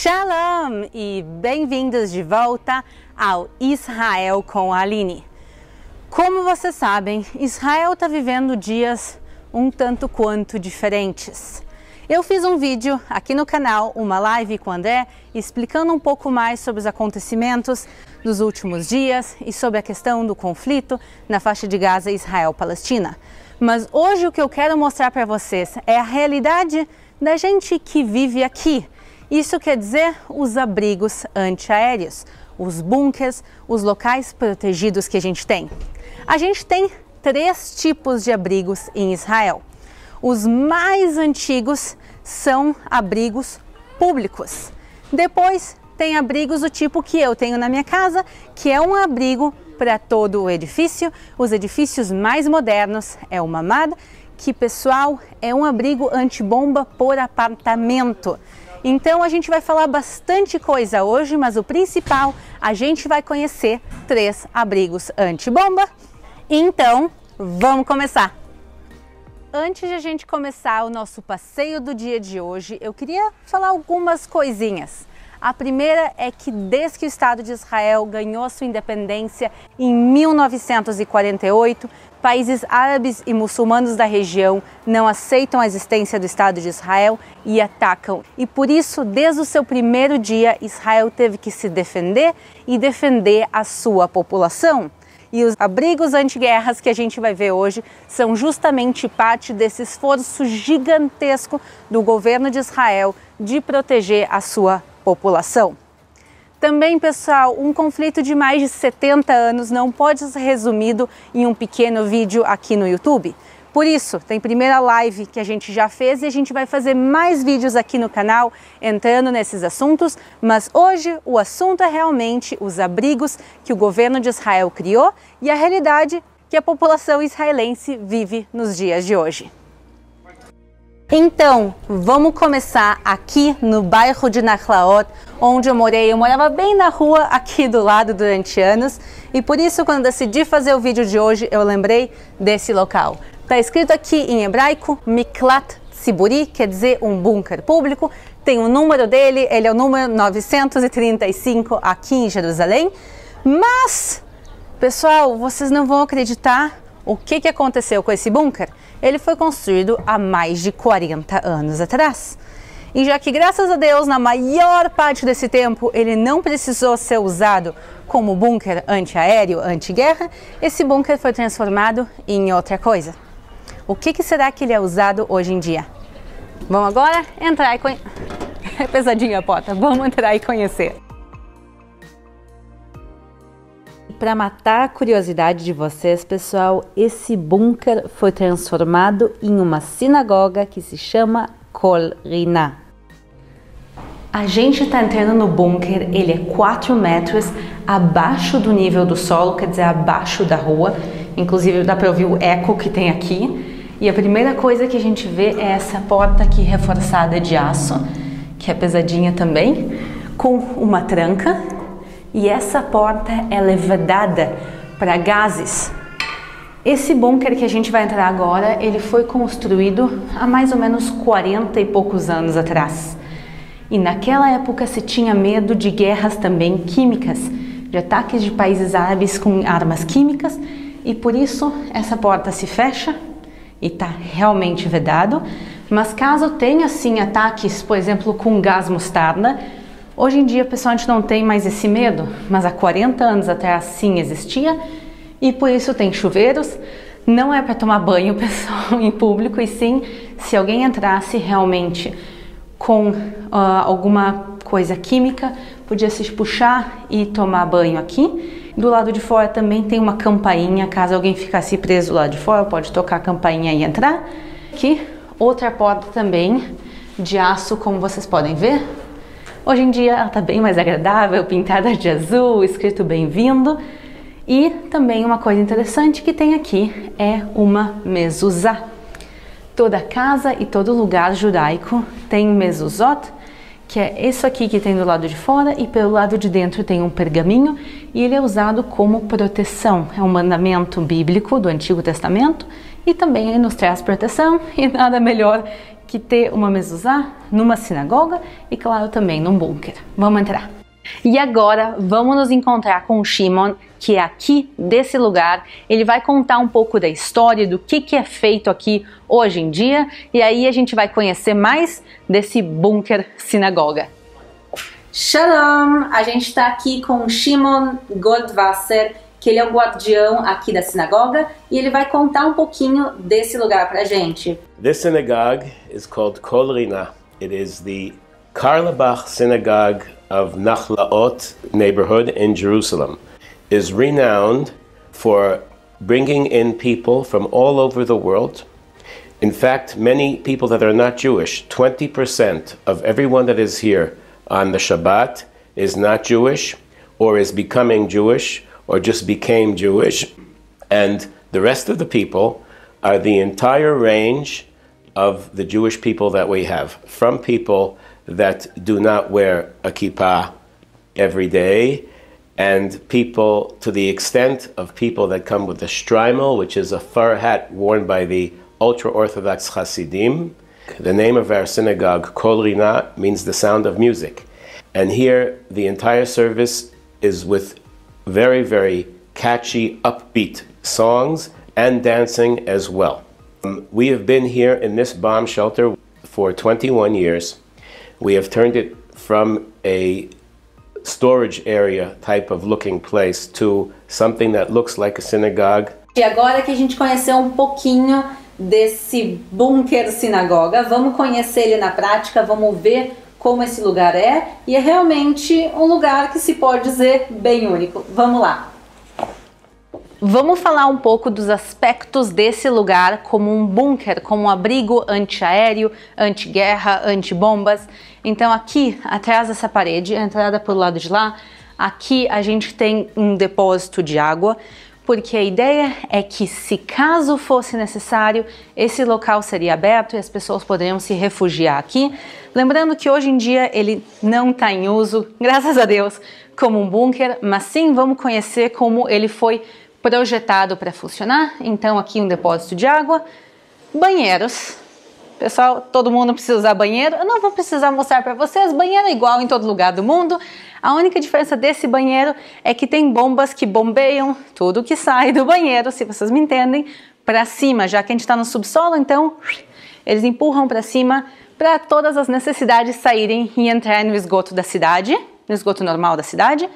Shalom e bem-vindos de volta ao Israel com a Aline. Como vocês sabem, Israel está vivendo dias um tanto quanto diferentes. Eu fiz um vídeo aqui no canal, uma live com o André, explicando um pouco mais sobre os acontecimentos dos últimos dias e sobre a questão do conflito na faixa de Gaza, Israel-Palestina. Mas hoje o que eu quero mostrar para vocês é a realidade da gente que vive aqui. Isso quer dizer os abrigos antiaéreos, os bunkers, os locais protegidos que a gente tem. A gente tem 3 tipos de abrigos em Israel. Os mais antigos são abrigos públicos. Depois tem abrigos do tipo que eu tenho na minha casa, que é um abrigo para todo o edifício. Os edifícios mais modernos é o Mamad, que, pessoal, é um abrigo antibomba por apartamento. Então a gente vai falar bastante coisa hoje, mas o principal, a gente vai conhecer 3 abrigos antibomba. Então, vamos começar! Antes de a gente começar o nosso passeio do dia de hoje, eu queria falar algumas coisinhas. A primeira é que desde que o Estado de Israel ganhou sua independência em 1948, países árabes e muçulmanos da região não aceitam a existência do Estado de Israel e atacam. E por isso, desde o seu primeiro dia, Israel teve que se defender e defender a sua população. E os abrigos antiguerras que a gente vai ver hoje são justamente parte desse esforço gigantesco do governo de Israel de proteger a sua população. Também, pessoal, um conflito de mais de 70 anos não pode ser resumido em um pequeno vídeo aqui no YouTube. Por isso, tem primeira live que a gente já fez e a gente vai fazer mais vídeos aqui no canal entrando nesses assuntos, mas hoje o assunto é realmente os abrigos que o governo de Israel criou e a realidade que a população israelense vive nos dias de hoje. Então, vamos começar aqui no bairro de Nachlaot, onde eu morei. Eu morava bem na rua aqui do lado durante anos e por isso, quando decidi fazer o vídeo de hoje, eu lembrei desse local. Está escrito aqui em hebraico, Miklat Tziburi, quer dizer um bunker público. Tem o número dele, ele é o número 935 aqui em Jerusalém. Mas, pessoal, vocês não vão acreditar o que aconteceu com esse bunker. Ele foi construído há mais de 40 anos atrás. E já que, graças a Deus, na maior parte desse tempo, ele não precisou ser usado como bunker antiaéreo, anti-guerra, esse bunker foi transformado em outra coisa. O que será que ele é usado hoje em dia? Vamos agora entrar e conhecer. É pesadinha a porta, vamos entrar e conhecer. Para matar a curiosidade de vocês, pessoal, esse bunker foi transformado em uma sinagoga que se chama Kol Rina. A gente está entrando no bunker, ele é 4 metros abaixo do nível do solo, quer dizer, abaixo da rua. Inclusive dá para ouvir o eco que tem aqui. E a primeira coisa que a gente vê é essa porta aqui reforçada de aço, que é pesadinha também, com uma tranca. E essa porta ela é vedada para gases. Esse bunker que a gente vai entrar agora, ele foi construído há mais ou menos 40 e poucos anos atrás. E naquela época se tinha medo de guerras também químicas, de ataques de países árabes com armas químicas, e por isso essa porta se fecha e está realmente vedado. Mas caso tenha sim ataques, por exemplo, com gás mostarda, hoje em dia, pessoal, a gente não tem mais esse medo, mas há 40 anos atrás sim existia e por isso tem chuveiros. Não é para tomar banho, pessoal, em público, e sim se alguém entrasse realmente com alguma coisa química, podia se puxar e tomar banho aqui. Do lado de fora também tem uma campainha, caso alguém ficasse preso lá de fora, pode tocar a campainha e entrar. Aqui, outra porta também de aço, como vocês podem ver. Hoje em dia ela está bem mais agradável, pintada de azul, escrito bem-vindo. E também uma coisa interessante que tem aqui é uma mezuzá. Toda casa e todo lugar judaico tem mezuzot, que é isso aqui que tem do lado de fora, e pelo lado de dentro tem um pergaminho, e ele é usado como proteção. É um mandamento bíblico do Antigo Testamento, e também ele nos traz proteção, e nada melhor que ter uma mezuzá numa sinagoga e, claro, também num bunker. Vamos entrar. E agora vamos nos encontrar com o Shimon, que é aqui desse lugar. Ele vai contar um pouco da história, do que é feito aqui hoje em dia, e aí a gente vai conhecer mais desse bunker sinagoga. Shalom! A gente está aqui com o Shimon Goldwasser, que ele é o guardião aqui da sinagoga, e ele vai contar um pouquinho desse lugar pra gente. This synagogue is called Kol Rina. It is the Karlebach synagogue of Nachlaot neighborhood in Jerusalem. Is renowned for bringing in people from all over the world. In fact, many people that are not Jewish, 20% of everyone that is here on the Shabbat is not Jewish, or is becoming Jewish, or just became Jewish. And the rest of the people are the entire range of the Jewish people that we have, from people that do not wear a kippah every day, and people to the extent of people that come with a shtreimel, which is a fur hat worn by the ultra-Orthodox Hasidim. The name of our synagogue, Kol Rina, means the sound of music. And here, the entire service is with very, very catchy, upbeat songs and dancing as well. We have been here in this bomb shelter for 21 years. We have turned it from a storage area type of looking place to something that looks like a synagogue. E agora que a gente conheceu um pouquinho desse bunker sinagoga, vamos conhecer ele na prática, vamos ver como esse lugar é, e é realmente um lugar que se pode dizer bem único. Vamos lá. Vamos falar um pouco dos aspectos desse lugar como um bunker, como um abrigo antiaéreo, anti-guerra, anti-bombas. Então aqui, atrás dessa parede, a entrada pelo lado de lá, aqui a gente tem um depósito de água, porque a ideia é que, se caso fosse necessário, esse local seria aberto e as pessoas poderiam se refugiar aqui. Lembrando que hoje em dia ele não está em uso, graças a Deus, como um bunker, mas sim vamos conhecer como ele foi projetado para funcionar. Então aqui um depósito de água, banheiros. Pessoal, todo mundo precisa usar banheiro. Eu não vou precisar mostrar para vocês, banheiro é igual em todo lugar do mundo. A única diferença desse banheiro é que tem bombas que bombeiam tudo que sai do banheiro, se vocês me entendem, para cima, já que a gente está no subsolo, então eles empurram para cima para todas as necessidades saírem e entrar no esgoto da cidade, no esgoto normal da cidade.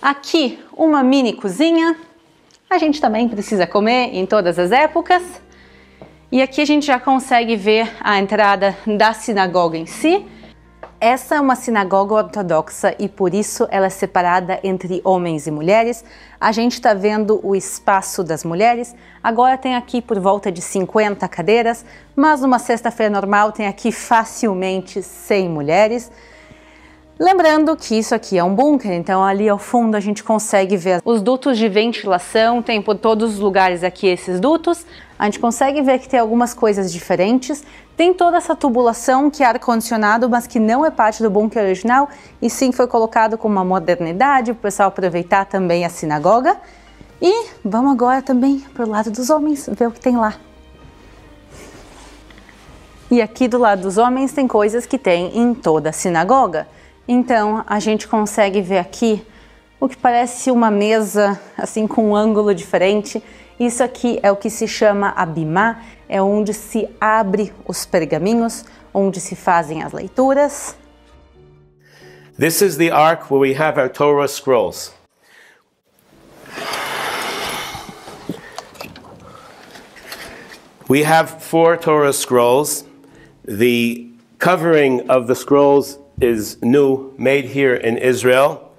Aqui uma mini cozinha, a gente também precisa comer em todas as épocas. E aqui a gente já consegue ver a entrada da sinagoga em si. Essa é uma sinagoga ortodoxa e por isso ela é separada entre homens e mulheres. A gente está vendo o espaço das mulheres. Agora tem aqui por volta de 50 cadeiras, mas numa sexta-feira normal tem aqui facilmente 100 mulheres. Lembrando que isso aqui é um bunker, então ali ao fundo a gente consegue ver os dutos de ventilação, tem por todos os lugares aqui esses dutos. A gente consegue ver que tem algumas coisas diferentes. Tem toda essa tubulação que é ar-condicionado, mas que não é parte do bunker original, e sim foi colocado com uma modernidade, para o pessoal aproveitar também a sinagoga. E vamos agora também para o lado dos homens, ver o que tem lá. E aqui do lado dos homens tem coisas que tem em toda a sinagoga. Então a gente consegue ver aqui o que parece uma mesa, assim com um ângulo diferente. Isso aqui é o que se chama abimá, é onde se abre os pergaminhos, onde se fazem as leituras. This is the ark where we have our Torah scrolls. We have 4 Torah scrolls. The covering of the scrolls is new, made here in Israel.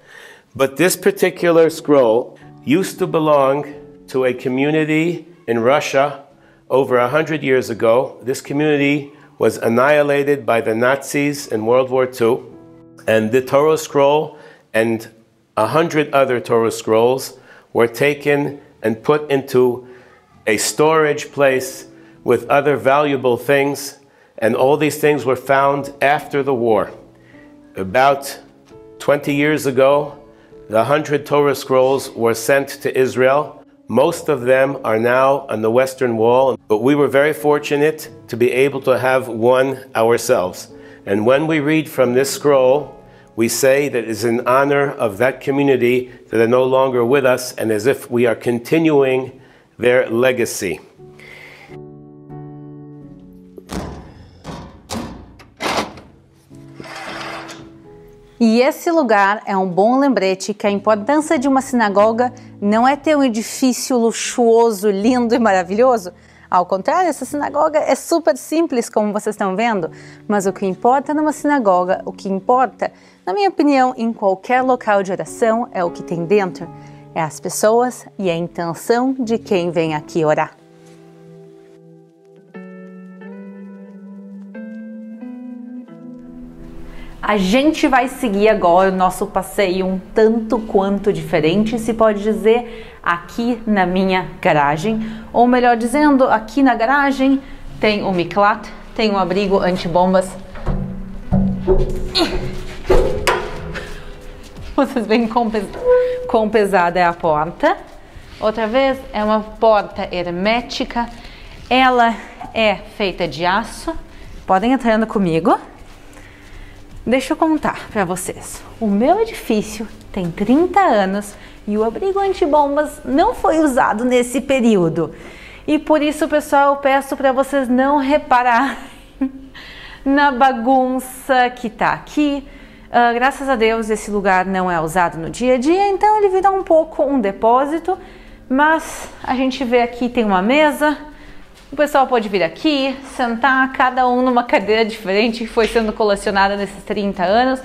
But this particular scroll used to belong to a community in Russia over 100 years ago. This community was annihilated by the Nazis in World War II. And the Torah scroll and 100 other Torah scrolls were taken and put into a storage place with other valuable things. And all these things were found after the war. About 20 years ago, the 100 Torah scrolls were sent to Israel. Most of them are now on the Western Wall, but we were very fortunate to be able to have one ourselves. And when we read from this scroll, we say that it is in honor of that community that are no longer with us, and as if we are continuing their legacy. E esse lugar é um bom lembrete que a importância de uma sinagoga não é ter um edifício luxuoso, lindo e maravilhoso. Ao contrário, essa sinagoga é super simples, como vocês estão vendo. Mas o que importa numa sinagoga, o que importa, na minha opinião, em qualquer local de oração, é o que tem dentro. É as pessoas e a intenção de quem vem aqui orar. A gente vai seguir agora o nosso passeio um tanto quanto diferente, se pode dizer, aqui na minha garagem. Ou melhor dizendo, aqui na garagem tem o miklat, tem um abrigo antibombas. Vocês veem quão pesada é a porta. Outra vez, é uma porta hermética. Ela é feita de aço. Podem entrando comigo. Deixa eu contar para vocês. O meu edifício tem 30 anos e o abrigo antibombas não foi usado nesse período. E por isso, pessoal, eu peço para vocês não repararem na bagunça que tá aqui. Graças a Deus, esse lugar não é usado no dia a dia, então ele vira um pouco um depósito. Mas a gente vê aqui, tem uma mesa. O pessoal pode vir aqui, sentar, cada um numa cadeira diferente que foi sendo colecionada nesses 30 anos.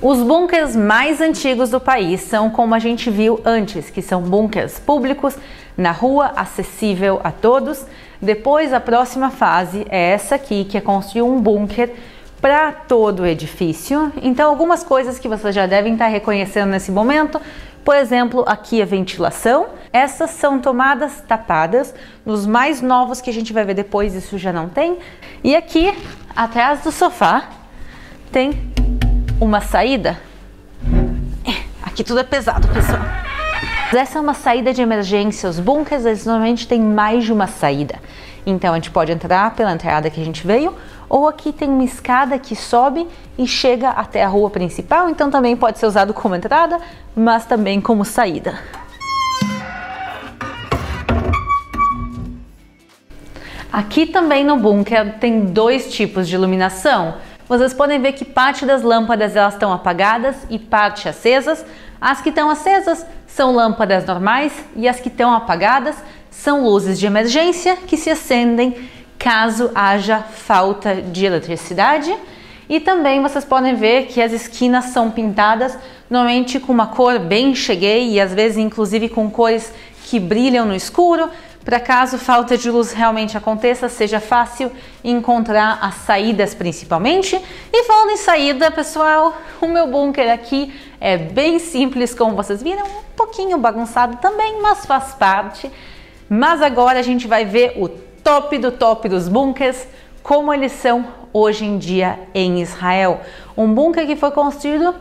Os bunkers mais antigos do país são como a gente viu antes, que são bunkers públicos, na rua, acessível a todos. Depois, a próxima fase é essa aqui, que é construir um bunker para todo o edifício. Então, algumas coisas que vocês já devem estar reconhecendo nesse momento. Por exemplo, aqui a ventilação. Essas são tomadas tapadas. Nos mais novos que a gente vai ver depois, isso já não tem. E aqui, atrás do sofá, tem uma saída. Aqui tudo é pesado, pessoal. Essa é uma saída de emergência. Os bunkers, eles normalmente têm mais de uma saída. Então, a gente pode entrar pela entrada que a gente veio, ou aqui tem uma escada que sobe e chega até a rua principal, então também pode ser usado como entrada, mas também como saída. Aqui também no bunker tem dois tipos de iluminação. Vocês podem ver que parte das lâmpadas elas estão apagadas e parte acesas. As que estão acesas são lâmpadas normais e as que estão apagadas são luzes de emergência que se acendem caso haja falta de eletricidade. E também vocês podem ver que as esquinas são pintadas normalmente com uma cor bem cheguei e às vezes inclusive com cores que brilham no escuro, para caso falta de luz realmente aconteça, seja fácil encontrar as saídas principalmente. E falando em saída, pessoal, o meu bunker aqui é bem simples, como vocês viram, um pouquinho bagunçado também, mas faz parte. Mas agora a gente vai ver o top do top dos bunkers, como eles são hoje em dia em Israel. Um bunker que foi construído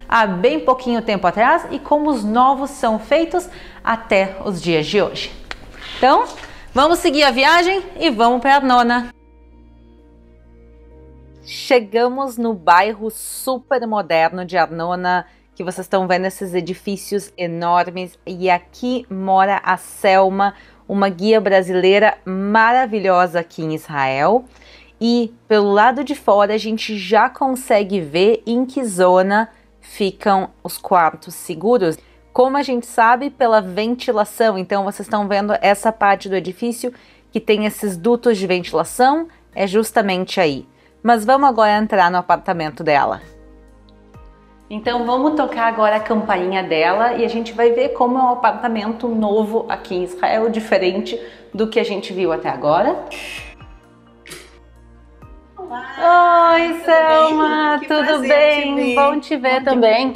há bem pouquinho tempo atrás e como os novos são feitos até os dias de hoje. Então, vamos seguir a viagem e vamos para Arnona. Chegamos no bairro super moderno de Arnona, que vocês estão vendo esses edifícios enormes, e aqui mora a Selma, uma guia brasileira maravilhosa aqui em Israel. E pelo lado de fora a gente já consegue ver em que zona ficam os quartos seguros. Como a gente sabe, pela ventilação. Então vocês estão vendo essa parte do edifício que tem esses dutos de ventilação, é justamente aí. Mas vamos agora entrar no apartamento dela. Então vamos tocar agora a campainha dela e a gente vai ver como é um apartamento novo aqui em Israel, diferente do que a gente viu até agora. Olá! Oi, Selma! Tudo bem? Bom te ver também.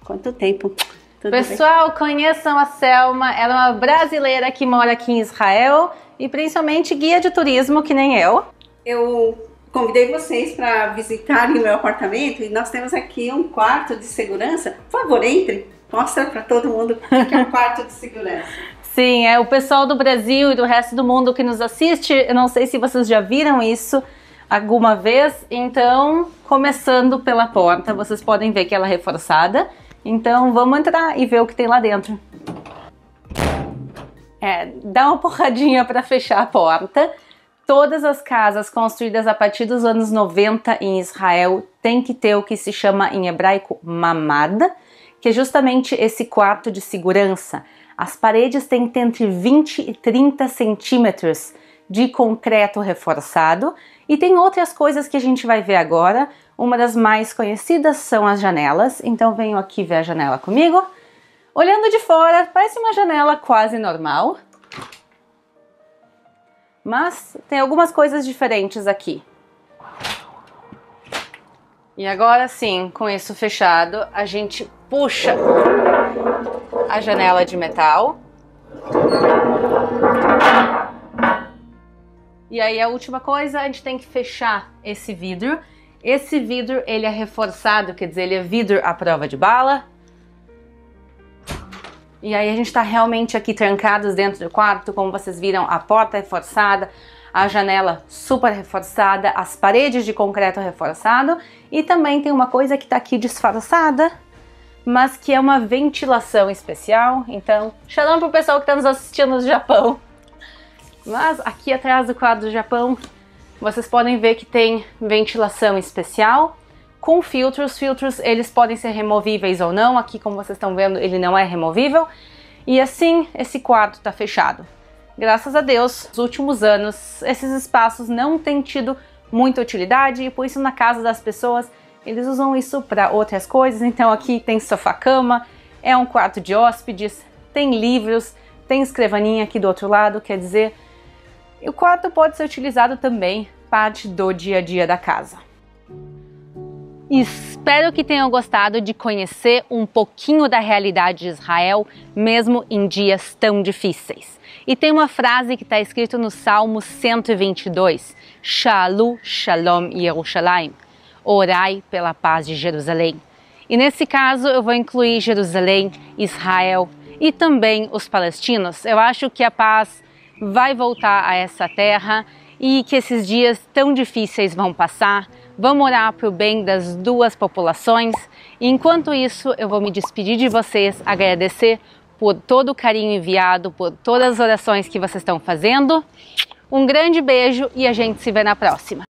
Quanto tempo! Pessoal, conheçam a Selma, ela é uma brasileira que mora aqui em Israel e principalmente guia de turismo, que nem eu. Eu convidei vocês para visitarem o meu apartamento e nós temos aqui um quarto de segurança. Por favor, entre, mostra para todo mundo o que é um quarto de segurança. Sim, é o pessoal do Brasil e do resto do mundo que nos assiste. Eu não sei se vocês já viram isso alguma vez. Então, começando pela porta, vocês podem ver que ela é reforçada. Então, vamos entrar e ver o que tem lá dentro. Dá uma porradinha para fechar a porta. Todas as casas construídas a partir dos anos 90 em Israel têm que ter o que se chama em hebraico mamad, que é justamente esse quarto de segurança. As paredes têm que ter entre 20 e 30 centímetros de concreto reforçado. E tem outras coisas que a gente vai ver agora. Uma das mais conhecidas são as janelas. Então venham aqui ver a janela comigo. Olhando de fora, parece uma janela quase normal. Mas tem algumas coisas diferentes aqui. E agora sim, com isso fechado, a gente puxa a janela de metal. E aí a última coisa, a gente tem que fechar esse vidro. Esse vidro, ele é reforçado, quer dizer, ele é vidro à prova de bala. E aí a gente está realmente aqui trancados dentro do quarto, como vocês viram, a porta reforçada, a janela super reforçada, as paredes de concreto reforçado. E também tem uma coisa que está aqui disfarçada, mas que é uma ventilação especial. Então, shalom pro pessoal que está nos assistindo no Japão. Mas aqui atrás do quadro do Japão, vocês podem ver que tem ventilação especial com filtros. Filtros, eles podem ser removíveis ou não. Aqui, como vocês estão vendo, ele não é removível. E assim, esse quarto está fechado. Graças a Deus, nos últimos anos, esses espaços não têm tido muita utilidade e por isso na casa das pessoas eles usam isso para outras coisas. Então aqui tem sofá-cama, é um quarto de hóspedes, tem livros, tem escrivaninha aqui do outro lado, quer dizer, o quarto pode ser utilizado também parte do dia a dia da casa. Espero que tenham gostado de conhecer um pouquinho da realidade de Israel, mesmo em dias tão difíceis. E tem uma frase que está escrita no Salmo 122, Shalu Shalom Yerushalayim, orai pela paz de Jerusalém. E nesse caso eu vou incluir Jerusalém, Israel e também os palestinos. Eu acho que a paz vai voltar a essa terra e que esses dias tão difíceis vão passar. Vamos orar para o bem das duas populações. E enquanto isso, eu vou me despedir de vocês, agradecer por todo o carinho enviado, por todas as orações que vocês estão fazendo. Um grande beijo e a gente se vê na próxima.